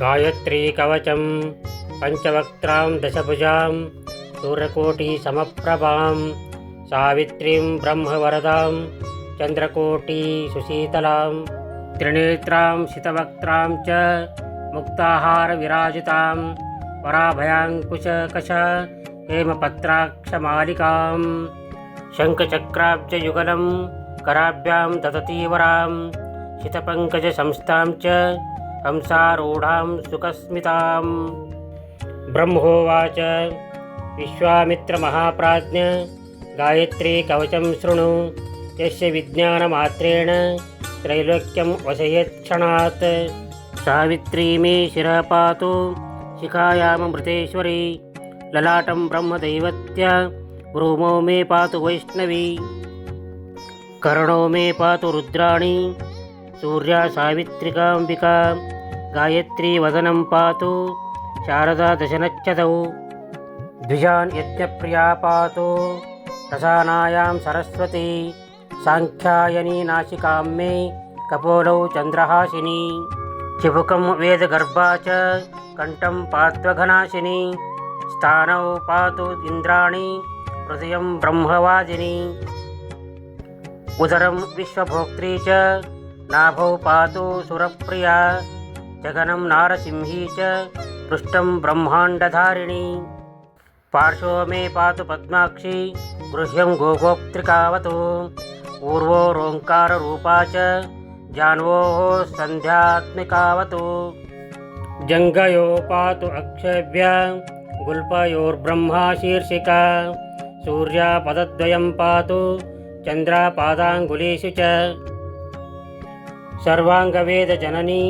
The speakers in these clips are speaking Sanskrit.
गायत्री कवचं पंचवक्त्रां दशभुजां सूर्यकोटिसमप्रभां सावित्रीं ब्रह्मवरदां चन्द्रकोटिसुशीतलां त्रिनेत्रां शितवक्त्रां च मुक्ताहारविराजितां वराभयाङ्कुशकश हेमपत्राक्षमालिकां शङ्खचक्राब्जयुगलं कराभ्यां ददतीवरां शितपङ्कजसंस्थां च हंसारूढां सुखस्मितां। ब्रह्मोवाच विश्वामित्रमहाप्राज्ञ गायत्री कवचं शृणु यस्य विज्ञानमात्रेण त्रैलोक्यं वशयेत्क्षणात्। सावित्री मे शिरः पातु शिखायामृतेश्वरी ललाटं ब्रह्मदैवत्या भ्रूमौ मे पातु वैष्णवी कर्णौ मे पातु रुद्राणी सूर्या सावित्रिकाम्बिका गायत्री वदनं पातु शारदा दशनच्छदौ द्विजान् यज्ञप्रिया पातु रसानायां सरस्वती साङ्ख्यायनी नासिकां मे कपोलौ चन्द्रहासिनी चिबुकं वेदगर्भा च कण्ठं पात्वघनाशिनी स्थानौ पातु इन्द्राणी हृदयं ब्रह्मवादिनी उदरं विश्वभोक्त्री च नाभौ पातु सुरप्रिया जगनं नारसिंही च पृष्ठं ब्रह्माण्डधारिणी पार्श्वो मे पातु पद्माक्षी गृह्यं गोगोप्त्रिकावतु ऊर्वोरोङ्काररूपा च जान्वोः सन्ध्यात्मिकावतु जङ्घयो पातु अक्षयव्या गुल्पयोर्ब्रह्मा शीर्षिका सूर्या पदद्वयं पातु चन्द्रा पादाङ्गुलीषु च सर्वाङ्गवेदजननी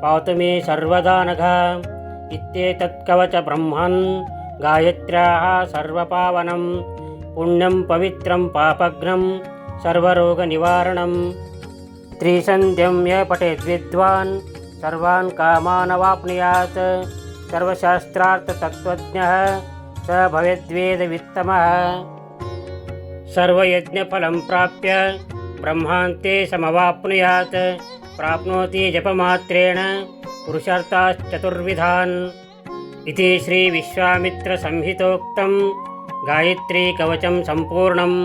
पातु मे सर्वदा नघा इत्येतत्कवच ब्रह्मन् गायत्र्याः सर्वपावनं पुण्यं पवित्रं पापघ्नं सर्वरोगनिवारणं त्रिसन्ध्यं यः पठेद्विद्वान् सर्वान् कामानवाप्नुयात् सर्वशास्त्रार्थतत्त्वज्ञः स भवेद्वेदवित्तमः सर्वयज्ञफलं प्राप्य ब्रह्मान्ते समवाप्नुयात् प्राप्नोति जपमात्रेण पुरुषार्थाश्चतुर्विधान् इति श्रीविश्वामित्रसंहितोक्तं गायत्री कवचं सम्पूर्णम्।